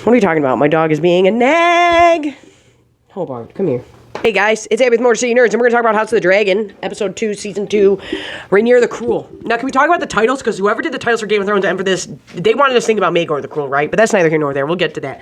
What are you talking about? My dog is being a nag. Hobart, come here. Hey guys, it's Abe with Motor City Nerds, and we're going to talk about House of the Dragon, Episode 2, Season 2, Rhaenyra the Cruel. Now, can we talk about the titles? Because whoever did the titles for Game of Thrones and for this, they wanted us to think about Maegor the Cruel, right? But that's neither here nor there. We'll get to that.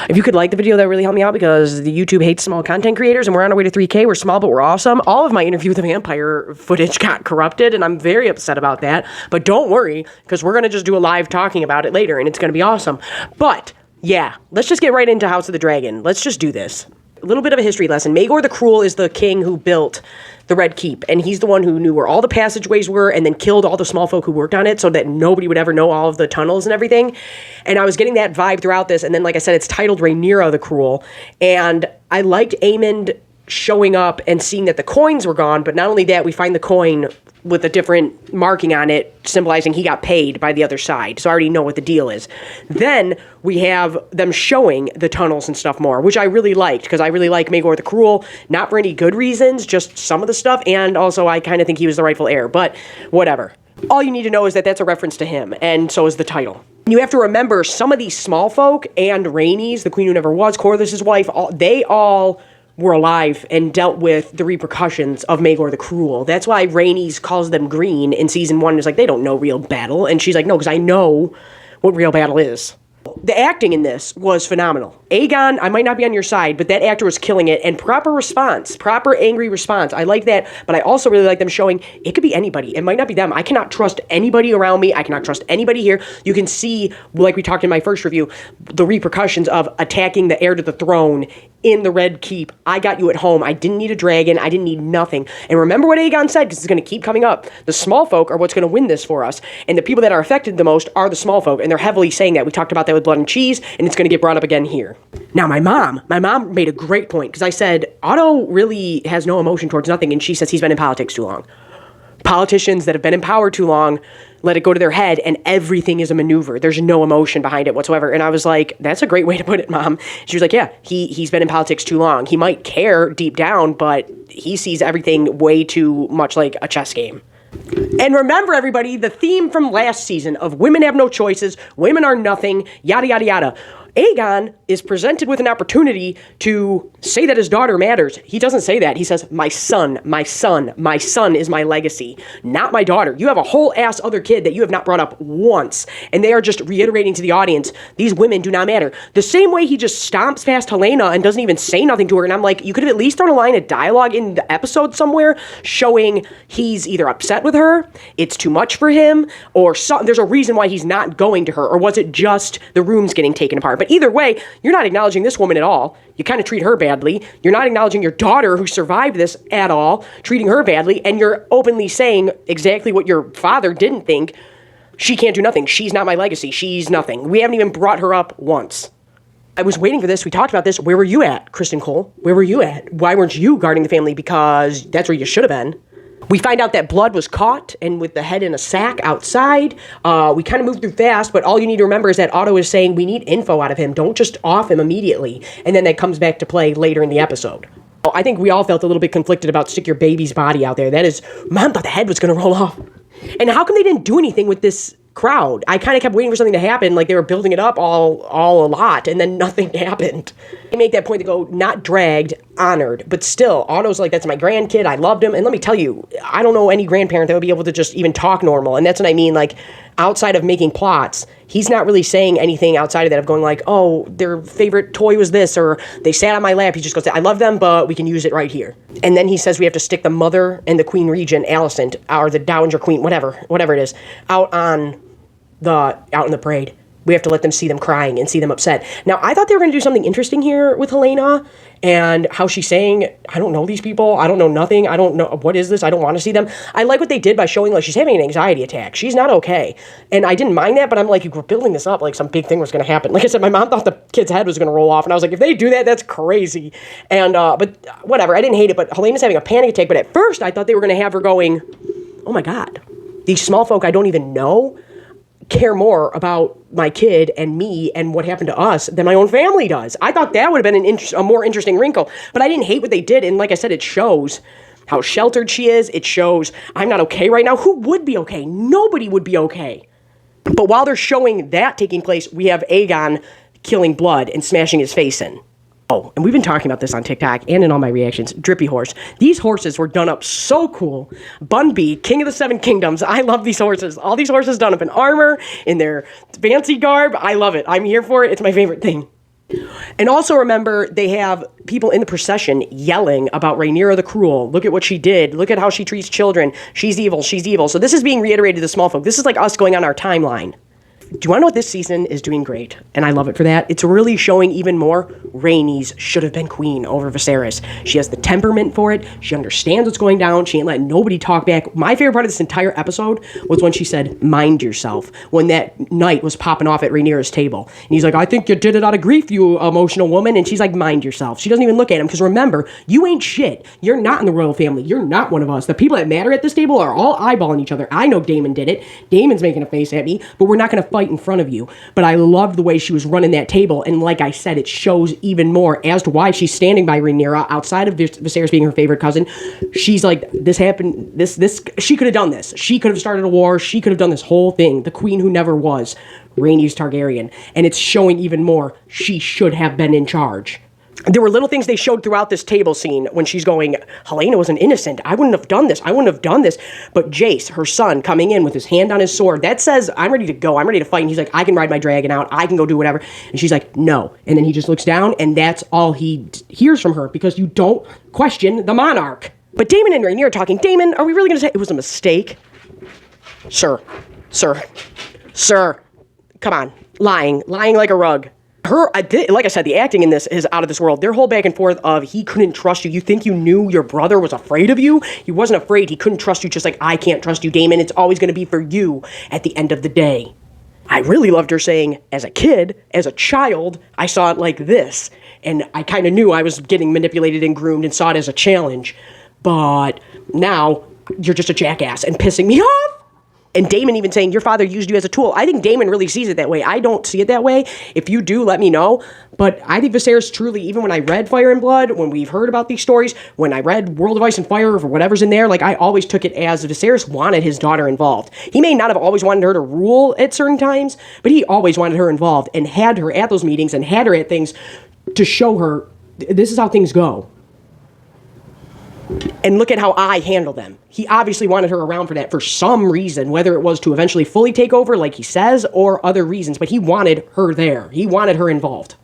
If you could like the video, that would really help me out, because the YouTube hates small content creators, and we're on our way to 3K. We're small, but we're awesome. All of my Interview with the Vampire footage got corrupted, and I'm very upset about that. But don't worry, because we're going to just do a live talking about it later, and it's going to be awesome. But, yeah, let's just get right into House of the Dragon. Let's just do this. A little bit of a history lesson. Maegor the Cruel is the king who built the Red Keep, and he's the one who knew where all the passageways were and then killed all the small folk who worked on it so that nobody would ever know all of the tunnels and everything. And I was getting that vibe throughout this, and then, like I said, it's titled Rhaenyra the Cruel, and I liked Aemond showing up and seeing that the coins were gone, but not only that, we find the coin with a different marking on it, symbolizing he got paid by the other side. So I already know what the deal is. Then we have them showing the tunnels and stuff more, which I really liked, because I really like Maegor the Cruel, not for any good reasons, just some of the stuff, and also I kind of think he was the rightful heir, but whatever. All you need to know is that that's a reference to him, and so is the title. You have to remember, some of these small folk and Rhaenys, the queen who never was, Corlys' wife, they all were alive and dealt with the repercussions of Maegor the Cruel. That's why Rhaenys calls them green in season 1. It's like, they don't know real battle. And she's like, no, because I know what real battle is. The acting in this was phenomenal. Aegon, I might not be on your side, but that actor was killing it, and proper response, proper angry response. I like that, but I also really like them showing it could be anybody. It might not be them. I cannot trust anybody around me. I cannot trust anybody here. You can see, like we talked in my first review, the repercussions of attacking the heir to the throne in the Red Keep. I got you at home. I didn't need a dragon. I didn't need nothing. And remember what Aegon said, because it's going to keep coming up. The small folk are what's going to win this for us, and the people that are affected the most are the small folk, and they're heavily saying that. We talked about that with Blood and Cheese, and it's going to get brought up again here. Now, my mom made a great point, because I said, Otto really has no emotion towards nothing, and she says he's been in politics too long. Politicians that have been in power too long let it go to their head, and everything is a maneuver. There's no emotion behind it whatsoever. And I was like, that's a great way to put it, Mom. She was like, yeah, he's been in politics too long. He might care deep down, but he sees everything way too much like a chess game. And remember, everybody, the theme from last season of women have no choices, women are nothing, yada, yada, yada. Aegon is presented with an opportunity to say that his daughter matters. He doesn't say that. He says, my son, my son, my son is my legacy, not my daughter. You have a whole ass other kid that you have not brought up once. And they are just reiterating to the audience, these women do not matter. The same way he just stomps past Helena and doesn't even say nothing to her. And I'm like, you could have at least thrown a line of dialogue in the episode somewhere showing he's either upset with her, it's too much for him, or there's a reason why he's not going to her. Or was it just the rooms getting taken apart? But either way, you're not acknowledging this woman at all. You kind of treat her badly. You're not acknowledging your daughter who survived this at all, treating her badly, and you're openly saying exactly what your father didn't think. She can't do nothing. She's not my legacy. She's nothing. We haven't even brought her up once. I was waiting for this. We talked about this. Where were you at, Kristen Cole? Where were you at? Why weren't you guarding the family? Because that's where you should have been. We find out that blood was caught, and with the head in a sack outside. We kind of moved through fast, but all you need to remember is that Otto is saying we need info out of him. Don't just off him immediately. And then that comes back to play later in the episode. I think we all felt a little bit conflicted about stick your baby's body out there. That is, Mom thought the head was going to roll off. And how come they didn't do anything with this crowd? I kind of kept waiting for something to happen, like they were building it up all a lot, and then nothing happened. They make that point to go, not dragged, honored, but still, Otto's like, that's my grandkid, I loved him, and let me tell you, I don't know any grandparent that would be able to just even talk normal, and that's what I mean, like, outside of making plots, he's not really saying anything outside of that of going like, oh, their favorite toy was this, or they sat on my lap. He just goes, I love them, but we can use it right here. And then he says we have to stick the mother and the Queen Regent, Alicent, or the Dowager Queen, whatever it is, out in the parade. We have to let them see them crying and see them upset. Now, I thought they were going to do something interesting here with Helena and how she's saying, I don't know these people. I don't know nothing. I don't know. What is this? I don't want to see them. I like what they did by showing like she's having an anxiety attack. She's not okay. And I didn't mind that, but I'm like, you were building this up like some big thing was going to happen. Like I said, my mom thought the kid's head was going to roll off. And I was like, if they do that, that's crazy. And, but whatever. I didn't hate it, but Helena's having a panic attack. But at first I thought they were going to have her going, oh my God, these small folk I don't even know care more about my kid and me and what happened to us than my own family does. I thought that would have been a more interesting wrinkle, but I didn't hate what they did. And like I said, it shows how sheltered she is. It shows I'm not okay right now. Who would be okay? Nobody would be okay. But while they're showing that taking place, we have Aegon killing Blood and smashing his face in. Oh, and we've been talking about this on TikTok and in all my reactions. Drippy Horse. These horses were done up so cool. Bunby, King of the Seven Kingdoms. I love these horses. All these horses done up in armor, in their fancy garb. I love it. I'm here for it. It's my favorite thing. And also remember, they have people in the procession yelling about Rhaenyra the Cruel. Look at what she did. Look at how she treats children. She's evil. She's evil. So this is being reiterated to the small folk. This is like us going on our timeline. Do you want to know what this season is doing great? And I love it for that. It's really showing even more Rhaenys should have been queen over Viserys. She has the temperament for it. She understands what's going down. She ain't letting nobody talk back. My favorite part of this entire episode was when she said, mind yourself, when that knight was popping off at Rhaenyra's table. And he's like, I think you did it out of grief, you emotional woman. And she's like, mind yourself. She doesn't even look at him because remember, you ain't shit. You're not in the royal family. You're not one of us. The people that matter at this table are all eyeballing each other. I know Daemon did it. Daemon's making a face at me, but we're not going to fight in front of you. But I loved the way she was running that table, and like I said, it shows even more as to why she's standing by Rhaenyra outside of Viserys being her favorite cousin. She's like, this happened, this she could have done this. She could have started a war. She could have done this whole thing. The queen who never was, Rhaenys Targaryen. And it's showing even more she should have been in charge. There were little things they showed throughout this table scene when she's going, Helaena was an innocent. I wouldn't have done this. I wouldn't have done this. But Jace, her son, coming in with his hand on his sword, that says, I'm ready to go. I'm ready to fight. And he's like, I can ride my dragon out. I can go do whatever. And she's like, no. And then he just looks down, and that's all he hears from her because you don't question the monarch. But Daemon and Rhaenyra are talking. Daemon, are we really going to say it was a mistake? Sir. Come on. Lying like a rug. Like I said, the acting in this is out of this world. Their whole back and forth of he couldn't trust you. You think you knew your brother was afraid of you? He wasn't afraid. He couldn't trust you just like I can't trust you, Daemon. It's always going to be for you at the end of the day. I really loved her saying, as a kid, as a child, I saw it like this. And I kind of knew I was getting manipulated and groomed and saw it as a challenge. But now you're just a jackass and pissing me off. And Daemon even saying, your father used you as a tool. I think Daemon really sees it that way. I don't see it that way. If you do, let me know. But I think Viserys truly, even when I read Fire and Blood, when we've heard about these stories, when I read World of Ice and Fire or whatever's in there, like I always took it as Viserys wanted his daughter involved. He may not have always wanted her to rule at certain times, but he always wanted her involved and had her at those meetings and had her at things to show her this is how things go. And look at how I handle them. He obviously wanted her around for that for some reason, whether it was to eventually fully take over, like he says, or other reasons. But he wanted her there. He wanted her involved.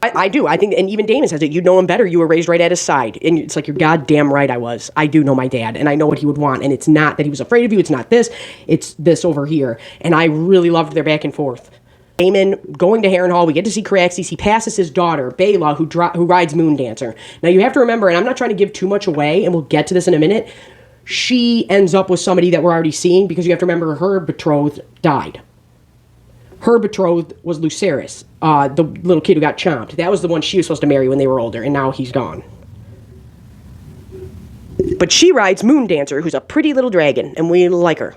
I do. I think, and even Daemon says it. You know him better. You were raised right at his side. And it's like, you're goddamn right I was. I do know my dad, and I know what he would want. And it's not that he was afraid of you. It's not this. It's this over here. And I really loved their back and forth. Daemon going to Harrenhal, we get to see Caraxes. He passes his daughter, Baela, who rides Moondancer. Now, you have to remember, and I'm not trying to give too much away, and we'll get to this in a minute, she ends up with somebody that we're already seeing, because you have to remember her betrothed died. Her betrothed was Lucerys, the little kid who got chomped. That was the one she was supposed to marry when they were older, and now he's gone. But she rides Moondancer, who's a pretty little dragon, and we like her.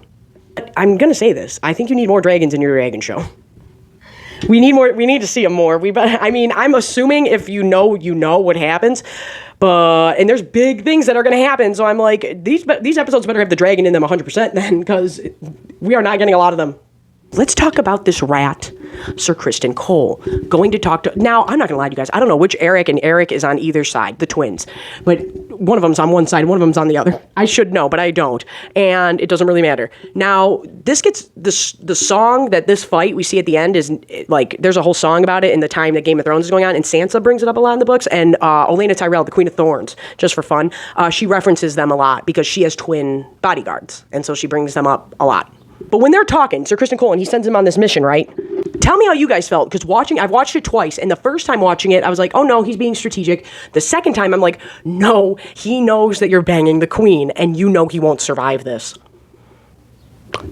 But I'm going to say this. I think you need more dragons in your dragon show. We need more. We need to see them more. I'm assuming if you know what happens, and there's big things that are going to happen. So I'm like, these episodes better have the dragon in them 100% then, because we are not getting a lot of them. Let's talk about this rat, Sir Criston Cole, going to talk to... Now, I'm not going to lie to you guys. I don't know which Eric and Eric is on either side, the twins. But one of them's on one side, one of them's on the other. I should know, but I don't. And it doesn't really matter. Now, this gets... The song that this fight we see at the end is, like, there's a whole song about it in the time that Game of Thrones is going on, and Sansa brings it up a lot in the books, and Olenna Tyrell, the Queen of Thorns, just for fun, she references them a lot because she has twin bodyguards, and so she brings them up a lot. But when they're talking, Sir Criston Cole, and he sends him on this mission, right? Tell me how you guys felt, because I've watched it twice, and the first time watching it, I was like, oh no, he's being strategic. The second time, I'm like, no, he knows that you're banging the queen, and you know he won't survive this.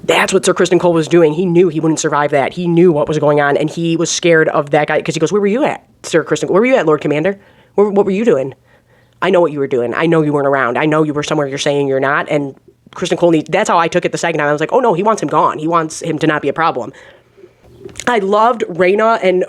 That's what Sir Criston Cole was doing. He knew he wouldn't survive that. He knew what was going on, and he was scared of that guy, because he goes, where were you at, Sir Criston? Where were you at, Lord Commander? What were you doing? I know what you were doing. I know you weren't around. I know you were somewhere you're saying you're not, and Criston Cole, that's how I took it the second time. I was like, oh no, he wants him gone. He wants him to not be a problem. I loved Rhaena and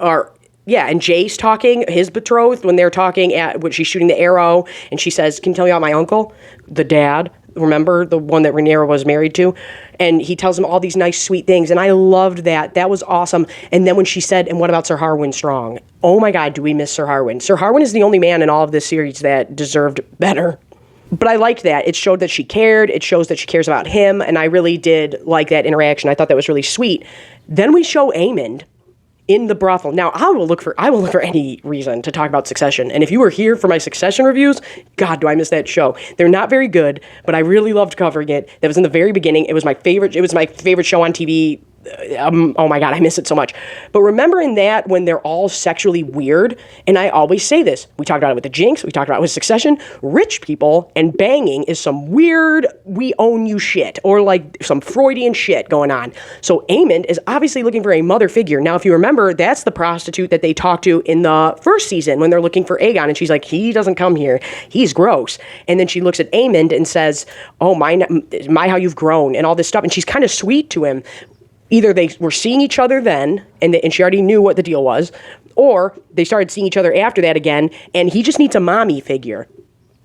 Jace talking, his betrothed, when they're talking when she's shooting the arrow, and she says, can you tell me about my uncle? The dad. remember the one that Rhaenyra was married to, and he tells him all these nice, sweet things, and I loved that. That was awesome. And then when she said, "And what about Sir Harwin Strong?" Oh my God, do we miss Sir Harwin? Sir Harwin is the only man in all of this series that deserved better. But I liked that. It showed that she cared. It shows that she cares about him, and I really did like that interaction. I thought that was really sweet. Then we show Aemond in the brothel. Now, I will look for any reason to talk about Succession. And if you were here for my Succession reviews, God, do I miss that show. They're not very good, but I really loved covering it. That was in the very beginning. It was my favorite show on TV. Oh my God, I miss it so much. But remember in that when they're all sexually weird, and I always say this, we talked about it with the Jinx, we talked about it with Succession, rich people and banging is some weird, we own you shit, or like some Freudian shit going on. So Aemond is obviously looking for a mother figure. Now, if you remember, that's the prostitute that they talked to in the first season when they're looking for Aegon, and she's like, he doesn't come here, he's gross. And then she looks at Aemond and says, oh, my how you've grown, and all this stuff, and she's kind of sweet to him. Either they were seeing each other then, and she already knew what the deal was, or they started seeing each other after that again, and he just needs a mommy figure.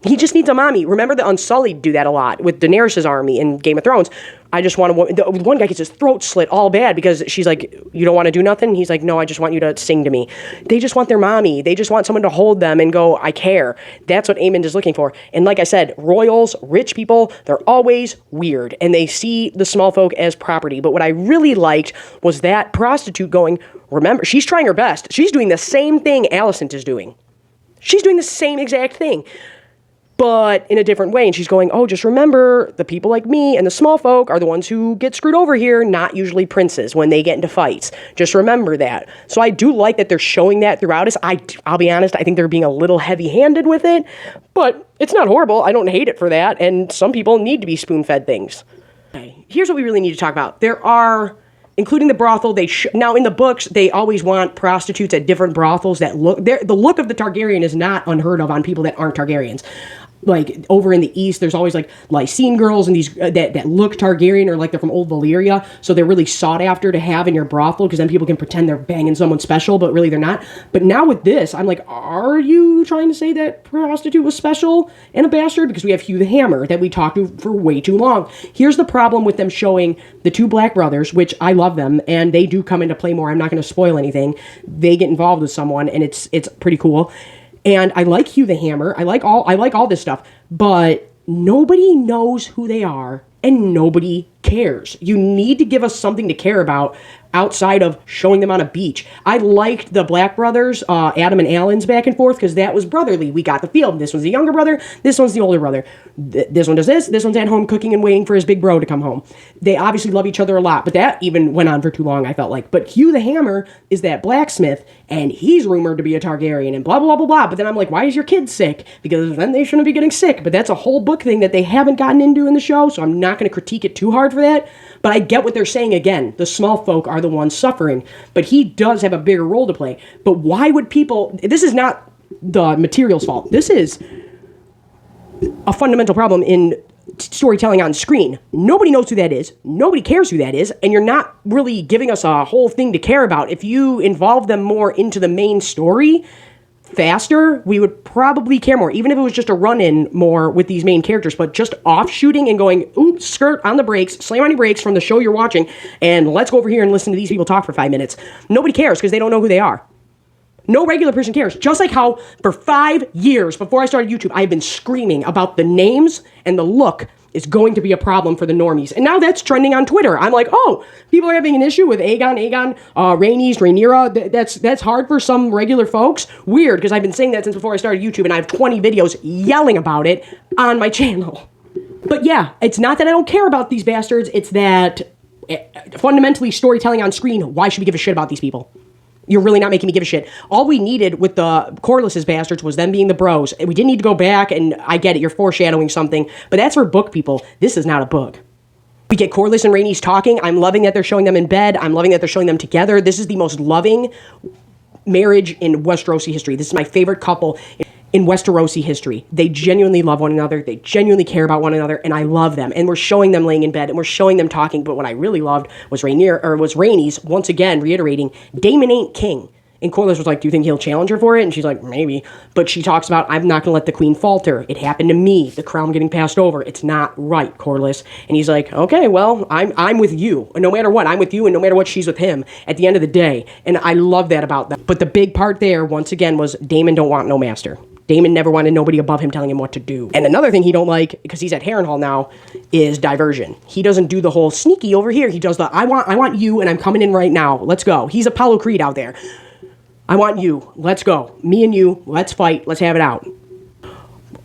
He just needs a mommy. Remember the Unsullied do that a lot with Daenerys' army in Game of Thrones. I just want a woman. The one guy gets his throat slit all bad because she's like, you don't want to do nothing? He's like, no, I just want you to sing to me. They just want their mommy. They just want someone to hold them and go, I care. That's what Aemond is looking for. And like I said, royals, rich people, they're always weird. And they see the small folk as property. But what I really liked was that prostitute going, remember, she's trying her best. She's doing the same thing Alicent is doing. She's doing the same exact thing, but in a different way. And she's going, oh, just remember, the people like me and the small folk are the ones who get screwed over here, not usually princes when they get into fights. Just remember that. So I do like that they're showing that throughout us. I'll be honest, I think they're being a little heavy-handed with it, but it's not horrible. I don't hate it for that, and some people need to be spoon-fed things. Okay, here's what we really need to talk about. There are, including the brothel, now in the books, they always want prostitutes at different brothels that look, the look of the Targaryen is not unheard of on people that aren't Targaryens. Like over in the east, there's always like Lysine girls and these that look Targaryen or like they're from old Valyria, so they're really sought after to have in your brothel because then people can pretend they're banging someone special, but really they're not. But now with this, I'm like, are you trying to say that prostitute was special and a bastard? Because we have Hugh the Hammer that we talked to for way too long. Here's the problem with them showing the two Black brothers, which I love them, and they do come into play more. I'm not going to spoil anything. They get involved with someone, and it's pretty cool. And I like Hugh the Hammer. I like all this stuff, but nobody knows who they are and nobody cares. You need to give us something to care about outside of showing them on a beach. I liked the Black brothers, Adam and Alan's back and forth, because that was brotherly. We got the feel. This one's the younger brother. This one's the older brother. This one does this. This one's at home cooking and waiting for his big bro to come home. They obviously love each other a lot, but that even went on for too long, I felt like. But Hugh the Hammer is that blacksmith, and he's rumored to be a Targaryen, and blah, blah, blah, blah. But then I'm like, why is your kid sick? Because then they shouldn't be getting sick. But that's a whole book thing that they haven't gotten into in the show, so I'm not going to critique it too hard for that. But I get what they're saying again. The small folk are the ones suffering. But he does have a bigger role to play. But why would people... This is not the material's fault. This is a fundamental problem in storytelling on screen. Nobody knows who that is. Nobody cares who that is. And you're not really giving us a whole thing to care about. If you involve them more into the main story faster, we would probably care more, even if it was just a run-in more with these main characters. But just off-shooting and going, oops, skirt on the brakes, slam on your brakes from the show you're watching, and let's go over here and listen to these people talk for 5 minutes. Nobody cares because they don't know who they are. No regular person cares. Just like how for 5 years before I started YouTube, I've been screaming about the names and the look is going to be a problem for the normies. And now that's trending on Twitter. I'm like, oh, people are having an issue with Rhaenys, Rhaenyra. That's hard for some regular folks. Weird, because I've been saying that since before I started YouTube, and I have 20 videos yelling about it on my channel. But yeah, it's not that I don't care about these bastards. It's that fundamentally storytelling on screen, why should we give a shit about these people? You're really not making me give a shit. All we needed with the Corlys's bastards was them being the bros. We didn't need to go back, and I get it, you're foreshadowing something, but that's for book people. This is not a book. We get Corlys and Rhaenys talking. I'm loving that they're showing them in bed. I'm loving that they're showing them together. This is the most loving marriage in Westerosi history. This is my favorite couple in Westerosi history. They genuinely love one another. They genuinely care about one another, and I love them. And we're showing them laying in bed, and we're showing them talking. But what I really loved was Rhaenys once again reiterating, Daemon ain't king. And Corlys was like, do you think he'll challenge her for it? And she's like, maybe. But she talks about, I'm not going to let the queen falter. It happened to me. The crown getting passed over. It's not right, Corlys. And he's like, okay, well, I'm with you. No matter what, I'm with you. And no matter what, she's with him at the end of the day. And I love that about them. But the big part there, once again, was Daemon don't want no master. Daemon never wanted nobody above him telling him what to do. And another thing he don't like, because he's at Harrenhal now, is diversion. He doesn't do the whole sneaky over here. He does the, I want you, and I'm coming in right now. Let's go. He's Apollo Creed out there. I want you. Let's go. Me and you. Let's fight. Let's have it out.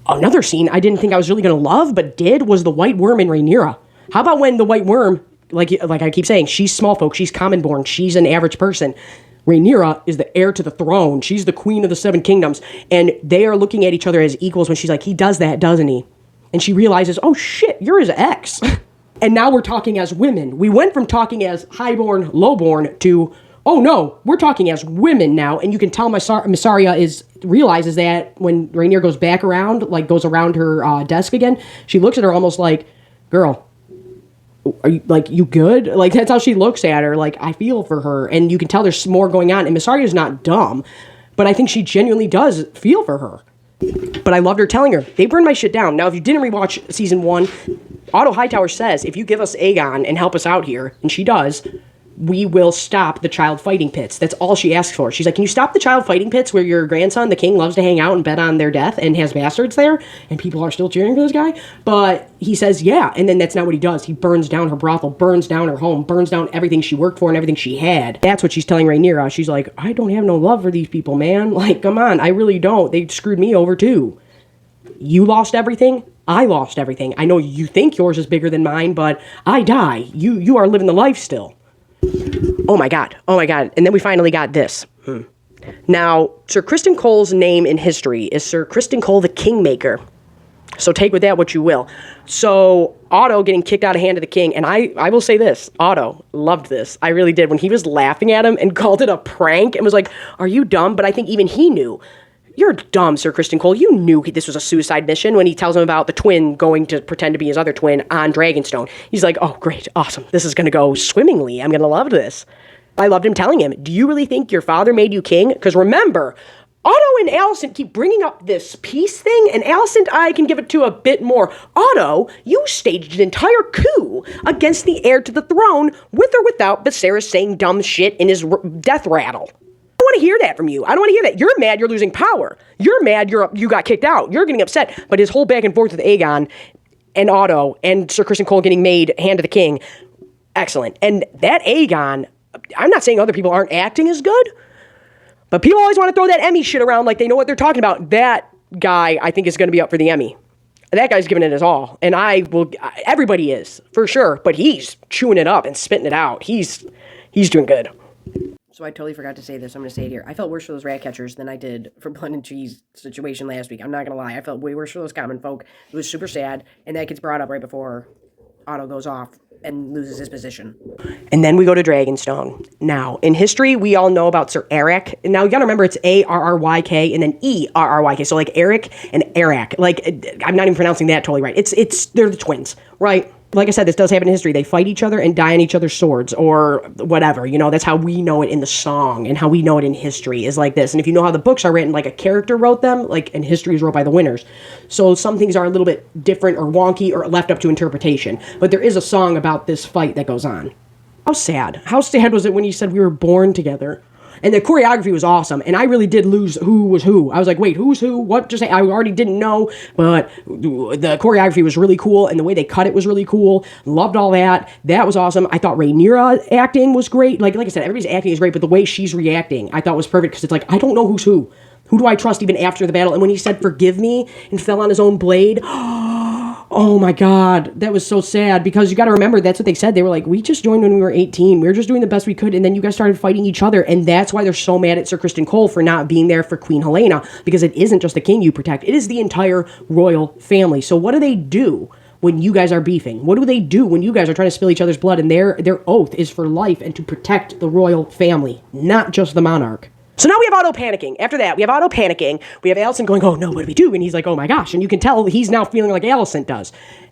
Another scene I didn't think I was really going to love, but did, was the White Worm in Rhaenyra. How about when the White Worm, like I keep saying, she's small folk, she's common born, she's an average person. Rhaenyra is the heir to the throne. She's the queen of the Seven Kingdoms. And they are looking at each other as equals when she's like, he does that, doesn't he? And she realizes, oh shit, you're his ex. And now we're talking as women. We went from talking as highborn, lowborn to, oh no, we're talking as women now. And you can tell Mysaria realizes that when Rhaenyra goes back around, like goes around her desk again, she looks at her almost like, girl, are you, like, you good? Like, that's how she looks at her. Like, I feel for her. And you can tell there's more going on. And Mysaria is not dumb, but I think she genuinely does feel for her. But I loved her telling her, they burned my shit down. Now, if you didn't rewatch season 1, Otto Hightower says, if you give us Aegon and help us out here, and she does, we will stop the child fighting pits. That's all she asks for. She's like, can you stop the child fighting pits where your grandson, the king, loves to hang out and bet on their death and has bastards there? And people are still cheering for this guy? But he says, yeah. And then that's not what he does. He burns down her brothel, burns down her home, burns down everything she worked for and everything she had. That's what she's telling Rhaenyra. She's like, I don't have no love for these people, man. Like, come on. I really don't. They screwed me over too. You lost everything. I lost everything. I know you think yours is bigger than mine, but I die. You are living the life still. Oh my god. Oh my god. And then we finally got this. Now, Sir Criston Cole's name in history is Sir Criston Cole the Kingmaker. So take with that what you will. So Otto getting kicked out of Hand of the King, and I will say this, Otto loved this. I really did. When he was laughing at him and called it a prank and was like, are you dumb? But I think even he knew. You're dumb, Sir Criston Cole. You knew this was a suicide mission when he tells him about the twin going to pretend to be his other twin on Dragonstone. He's like, oh, great, awesome. This is going to go swimmingly. I'm going to love this. I loved him telling him, do you really think your father made you king? Because remember, Otto and Alicent keep bringing up this peace thing, and Alicent, I can give it to a bit more. Otto, you staged an entire coup against the heir to the throne, with or without Viserys saying dumb shit in his death rattle. I don't want to hear that from you. I don't want to hear that. You're mad you're losing power. You're mad you got kicked out. You're getting upset. But his whole back and forth with Aegon and Otto and Sir Criston Cole getting made Hand of the King, excellent. And that Aegon, I'm not saying other people aren't acting as good, but people always want to throw that Emmy shit around like they know what they're talking about. That guy, I think, is going to be up for the Emmy. That guy's giving it his all. And everybody is, for sure. But he's chewing it up and spitting it out. He's doing good. So I totally forgot to say this. I'm going to say it here. I felt worse for those rat catchers than I did for Blood and Cheese situation last week. I'm not going to lie. I felt way worse for those common folk. It was super sad. And that gets brought up right before Otto goes off and loses his position. And then we go to Dragonstone. Now, in history, we all know about Sir Eric. Now, you got to remember it's A-R-R-Y-K and then E-R-R-Y-K. So like Eric and Eric. Like, I'm not even pronouncing that totally right. They're the twins, right? Like I said, this does happen in history. They fight each other and die on each other's swords or whatever. You know, that's how we know it in the song and how we know it in history is like this. And if you know how the books are written, like a character wrote them, like, and history is wrote by the winners. So some things are a little bit different or wonky or left up to interpretation. But there is a song about this fight that goes on. How sad. How sad was it when you said we were born together? And the choreography was awesome. And I really did lose who was who. I was like, wait, who's who? What just I already didn't know. But the choreography was really cool. And the way they cut it was really cool. Loved all that. That was awesome. I thought Rhaenyra acting was great. Like I said, everybody's acting is great. But the way she's reacting, I thought was perfect. Because it's like, I don't know who's who. Who do I trust even after the battle? And when he said, forgive me, and fell on his own blade. Oh my God, that was so sad because you got to remember that's what they said. They were like, we just joined when we were 18. We were just doing the best we could. And then you guys started fighting each other. And that's why they're so mad at Sir Criston Cole for not being there for Queen Helena, because it isn't just the king you protect. It is the entire royal family. So what do they do when you guys are beefing? What do they do when you guys are trying to spill each other's blood? And their oath is for life and to protect the royal family, not just the monarch. So now we have Otto panicking. After that, we have Otto panicking. We have Alicent going, oh no, what do we do? And he's like, oh my gosh. And you can tell he's now feeling like Alicent does.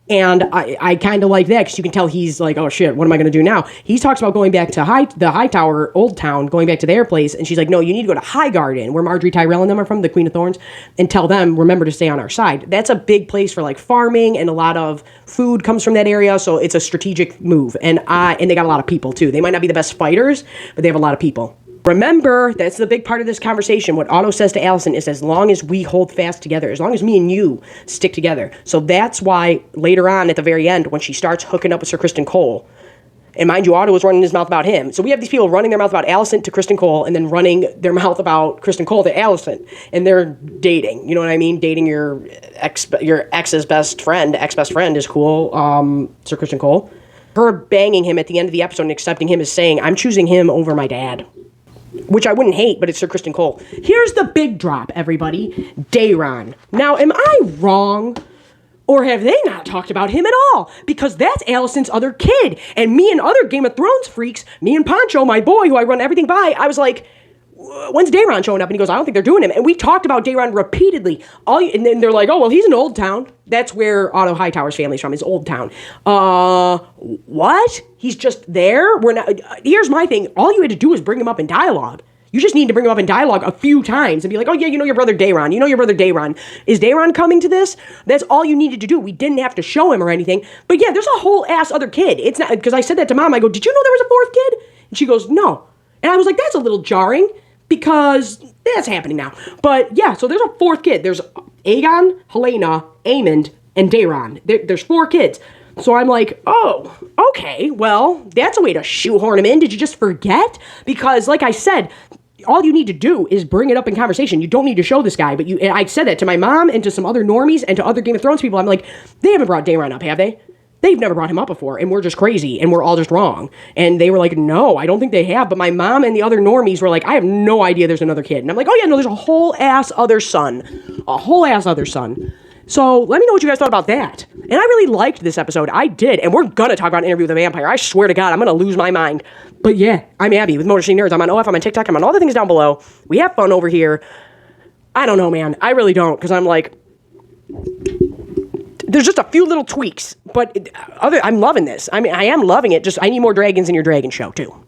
And I kind of like that because you can tell he's like, oh shit, what am I going to do now? He talks about going back to the Hightower, Old Town, going back to their place. And she's like, no, you need to go to Highgarden, where Marjorie Tyrell and them are from, the Queen of Thorns, and tell them, remember to stay on our side. That's a big place for like farming, and a lot of food comes from that area. So it's a strategic move. And they got a lot of people too. They might not be the best fighters, but they have a lot of people. Remember, that's the big part of this conversation. What Otto says to Alicent is, as long as we hold fast together, as long as me and you stick together. So that's why later on at the very end, when she starts hooking up with Sir Criston Cole, and mind you, Otto was running his mouth about him. So we have these people running their mouth about Alicent to Criston Cole, and then running their mouth about Criston Cole to Alicent. And they're dating. You know what I mean? Dating your ex's best friend. Ex-best friend is cool. Sir Criston Cole. Her banging him at the end of the episode and accepting him as saying, I'm choosing him over my dad. Which I wouldn't hate, but it's Sir Criston Cole. Here's the big drop, everybody. Daeron. Now, am I wrong? Or have they not talked about him at all? Because that's Alicent's other kid. And me and other Game of Thrones freaks, me and Poncho, my boy, who I run everything by, I was like, when's Daeron showing up? And he goes, I don't think they're doing him. And we talked about Daeron repeatedly. And then they're like, oh, well, he's in Old Town. That's where Otto Hightower's family's from, is Old Town. What? He's just there? We're not. Here's my thing. All you had to do was bring him up in dialogue. You just need to bring him up in dialogue a few times and be like, oh yeah, you know your brother Daeron. You know your brother Daeron. Is Daeron coming to this? That's all you needed to do. We didn't have to show him or anything. But yeah, there's a whole ass other kid. It's not, because I said that to Mom. I go, did you know there was a fourth kid? And she goes, no. And I was like, that's a little jarring because that's happening now. But yeah, so there's a fourth kid. There's Aegon, Helaena, Aemond, and Daeron. There's 4 kids. So I'm like, oh, okay, well, that's a way to shoehorn him in. Did you just forget? Because like I said, all you need to do is bring it up in conversation. You don't need to show this guy, but and I said that to my mom and to some other normies and to other Game of Thrones people. I'm like, they haven't brought Daeron up, have they? They've never brought him up before, and we're just crazy, and we're all just wrong. And they were like, no, I don't think they have. But my mom and the other normies were like, I have no idea there's another kid. And I'm like, oh yeah, no, there's a whole ass other son. A whole ass other son. So let me know what you guys thought about that. And I really liked this episode. I did. And we're going to talk about Interview with a Vampire. I swear to God, I'm going to lose my mind. But yeah, I'm Abby with Motor City Nerds. I'm on OF, I'm on TikTok, I'm on all the things down below. We have fun over here. I don't know, man. I really don't, because I'm like, there's just a few little tweaks. But I'm loving this. I mean, I am loving it. Just, I need more dragons in your dragon show, too.